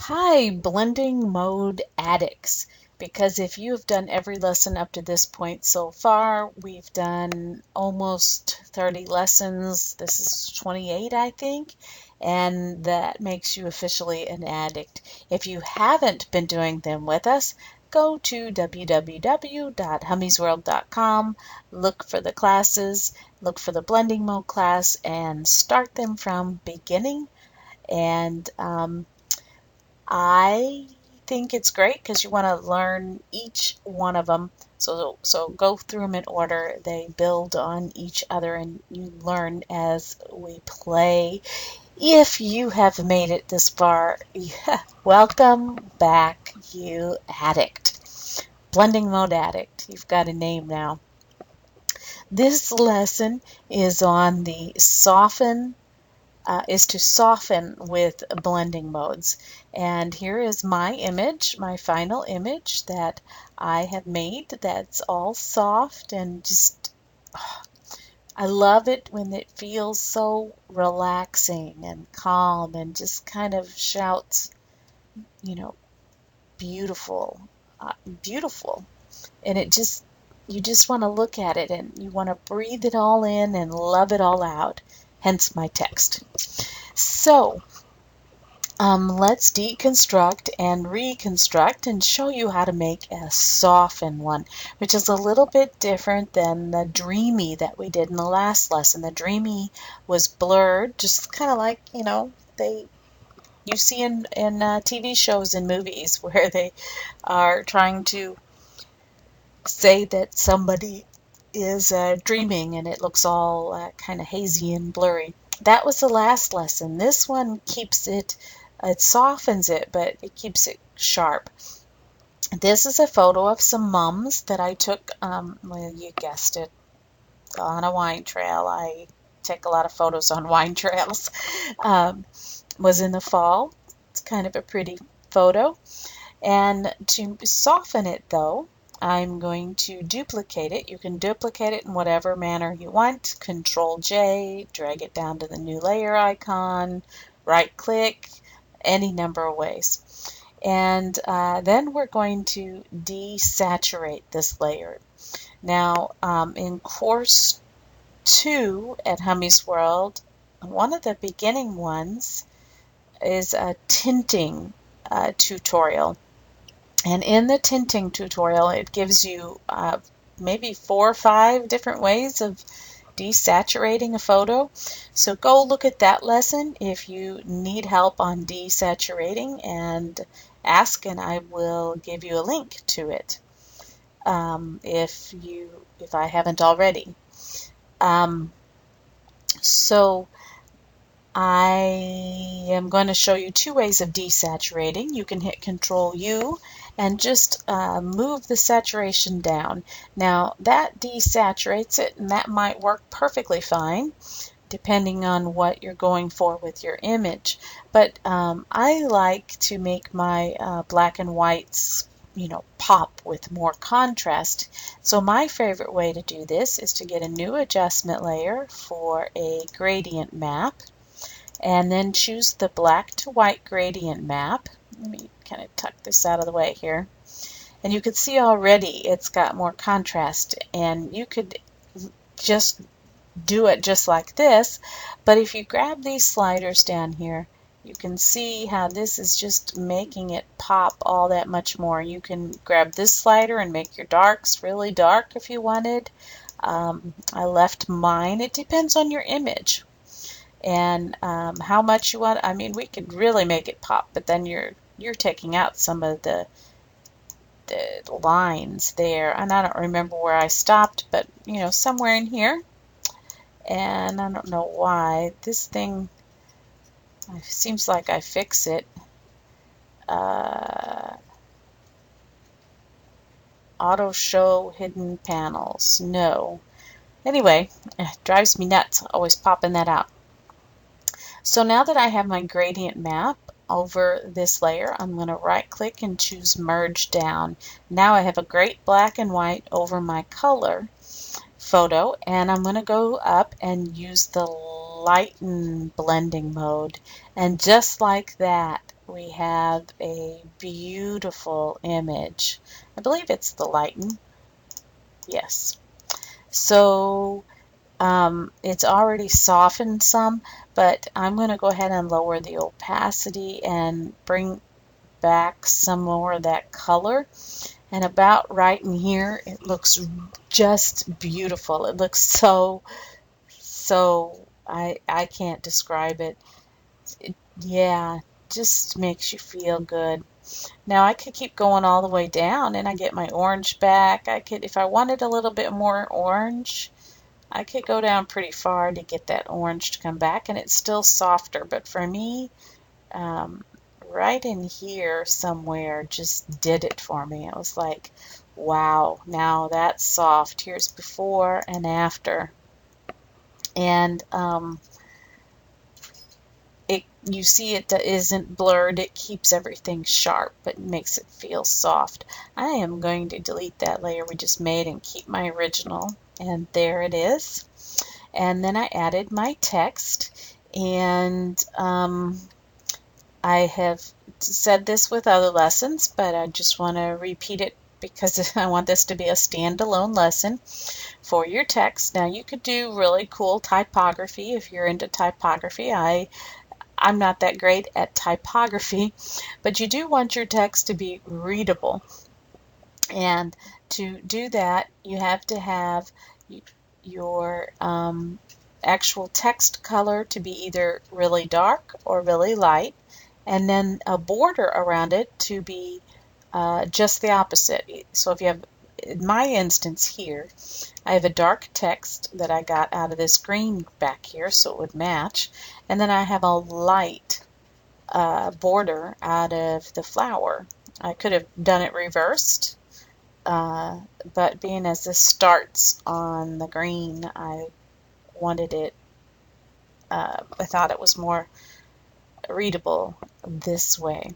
Hi, blending mode addicts. Because if you have done every lesson up to this point so far, we've done almost 30 lessons. This is 28, I think, and that makes you officially an addict. If you haven't been doing them with us, go to www.hummiesworld.com, look for the classes, look for the blending mode class, and start them from beginning. And I think it's great because you want to learn each one of them. So go through them in order. They build on each other and you learn as we play. If you have made it this far, welcome back, you addict. Blending mode addict. You've got a name now. This lesson is on the is to soften with blending modes. And here is my image, my final image that I have made that's all soft and just, I love it when it feels so relaxing and calm and just kind of shouts, you know, beautiful, beautiful. And you just want to look at it and you want to breathe it all in and love it all out, hence my text. So, let's deconstruct and reconstruct and show you how to make a softened one, which is a little bit different than the dreamy that we did in the last lesson. The dreamy was blurred, just kind of like, you see in TV shows and movies where they are trying to say that somebody is dreaming and it looks all kind of hazy and blurry. That was the last lesson. This one keeps it, it softens it, but it keeps it sharp. This is a photo of some mums that I took, well, you guessed it, on a wine trail. I take a lot of photos on wine trails. Was in the fall. It's kind of a pretty photo. And to soften it though, I'm going to duplicate it. You can duplicate it in whatever manner you want. Control J, drag it down to the new layer icon, right click, any number of ways. And then we're going to desaturate this layer. Now, in course 2 at Hummy's World, one of the beginning ones is a tinting tutorial. And in the tinting tutorial, it gives you maybe 4 or 5 different ways of desaturating a photo. So go look at that lesson if you need help on desaturating and ask, and I will give you a link to it if I haven't already. So I am going to show you 2 ways of desaturating. You can hit Control U and just move the saturation down. Now that desaturates it, and that might work perfectly fine depending on what you're going for with your image. But I like to make my black and whites pop with more contrast. So my favorite way to do this is to get a new adjustment layer for a gradient map and then choose the black to white gradient map. Let me kind of tuck this out of the way here. And you can see already it's got more contrast, and you could just do it just like this, but if you grab these sliders down here, you can see how this is just making it pop all that much more. You can grab this slider and make your darks really dark if you wanted. I left mine. It depends on your image and how much you want. I mean, we could really make it pop, but then you're taking out some of the lines there, and I don't remember where I stopped, but somewhere in here. And I don't know why this thing seems like I fix it. Auto show hidden panels. No. Anyway, it drives me nuts always popping that out. So now that I have my gradient map over this layer, I'm going to right click and choose merge down. Now I have a great black and white over my color photo, and I'm going to go up and use the lighten blending mode, and just like that we have a beautiful image. I believe it's the lighten. Yes. So it's already softened some, but I'm going to go ahead and lower the opacity and bring back some more of that color. And about right in here, it looks just beautiful. It looks so, I can't describe it. Yeah, just makes you feel good. Now I could keep going all the way down and I get my orange back. I could, if I wanted a little bit more orange, I could go down pretty far to get that orange to come back, and it's still softer. But for me, um, right in here somewhere just did it for me. It was like, wow, now that's soft. Here's before and after. And you see it isn't blurred. It keeps everything sharp, but makes it feel soft. I am going to delete that layer we just made and keep my original. And there it is. And then I added my text, and I have said this with other lessons, but I just want to repeat it because I want this to be a standalone lesson for your text. Now you could do really cool typography if you're into typography. I'm not that great at typography, but you do want your text to be readable. And to do that, you have to have your actual text color to be either really dark or really light, and then a border around it to be just the opposite. So if you have, in my instance here, I have a dark text that I got out of this green back here so it would match, and then I have a light border out of the flower. I could have done it reversed, but being as this starts on the green, I wanted it, I thought it was more readable this way.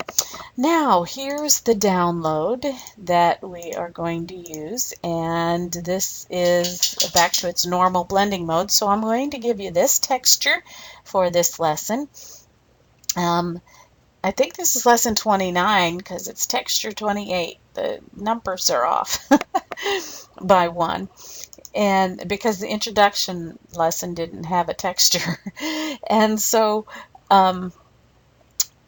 Now here's the download that we are going to use, and this is back to its normal blending mode. So I'm going to give you this texture for this lesson. I think this is lesson 29 because it's texture 28. The numbers are off by one. And because the introduction lesson didn't have a texture. And so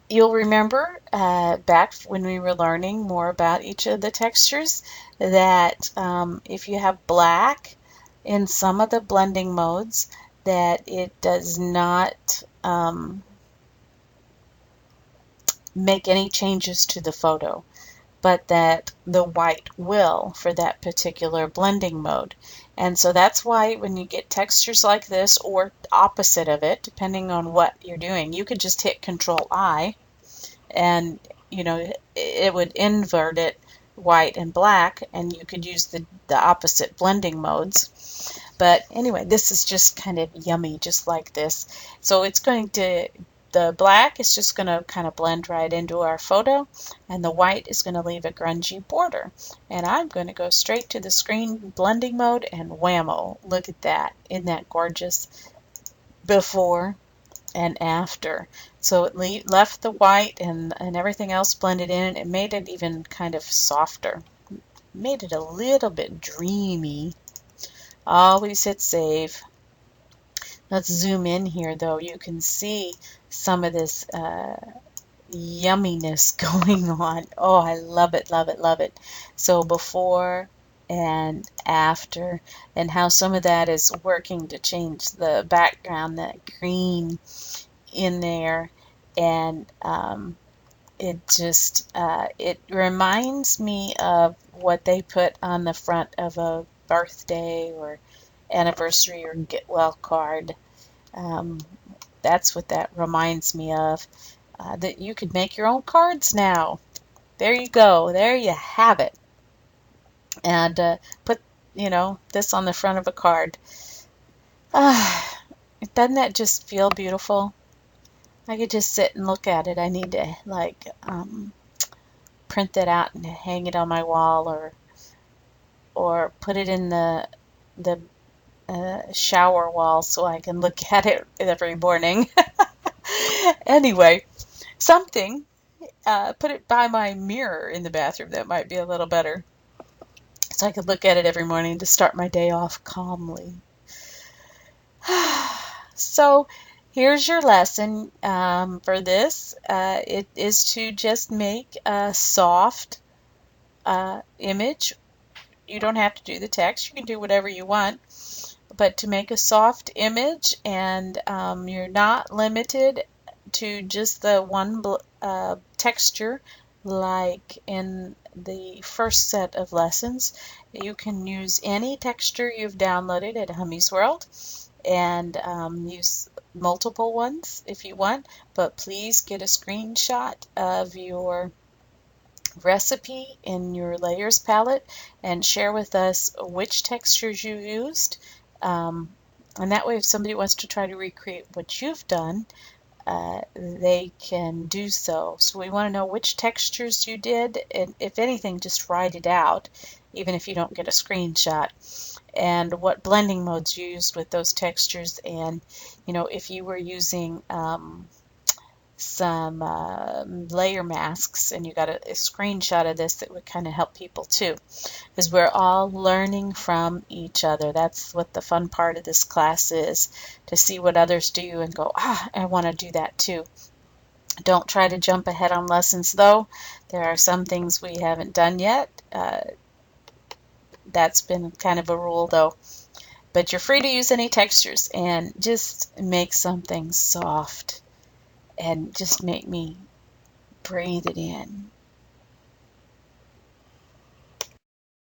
you'll remember back when we were learning more about each of the textures that if you have black in some of the blending modes, that it does not make any changes to the photo, but that the white will for that particular blending mode. And so that's why when you get textures like this or opposite of it, depending on what you're doing, you could just hit Control I and it would invert it white and black, and you could use the opposite blending modes. But anyway, this is just kind of yummy, just like this. So it's going to, the black is just going to kind of blend right into our photo, and the white is going to leave a grungy border. And I'm going to go straight to the screen blending mode, and whammo, look at that. Isn't that gorgeous? Before and after. So it left the white and everything else blended in. It made it even kind of softer. Made it a little bit dreamy. Always hit save. Let's zoom in here though. You can see some of this yumminess going on. Oh, I love it, love it, love it. So before and after, and how some of that is working to change the background, that green in there, and it just it reminds me of what they put on the front of a birthday or anniversary or get well card. That's what that reminds me of. That you could make your own cards now. There you go. There you have it. And put, this on the front of a card. Doesn't that just feel beautiful? I could just sit and look at it. I need to print that out and hang it on my wall, or put it in the shower wall so I can look at it every morning. Anyway, something put it by my mirror in the bathroom. That might be a little better. So I could look at it every morning to start my day off calmly. So here's your lesson for this. It is to just make a soft image. You don't have to do the text. You can do whatever you want. But to make a soft image, and you're not limited to just the one texture like in the first set of lessons. You can use any texture you've downloaded at Hummy's World and use multiple ones if you want, but please get a screenshot of your recipe in your layers palette and share with us which textures you used. And that way, if somebody wants to try to recreate what you've done, they can do so. So we want to know which textures you did, and if anything, just write it out, even if you don't get a screenshot, and what blending modes you used with those textures, and if you were using some layer masks and you got a screenshot of this, that would kind of help people too, because we're all learning from each other. That's what the fun part of this class is, to see what others do and go, I want to do that too. Don't try to jump ahead on lessons though. There are some things we haven't done yet. That's been kind of a rule though. But you're free to use any textures and just make something soft and just make me breathe it in.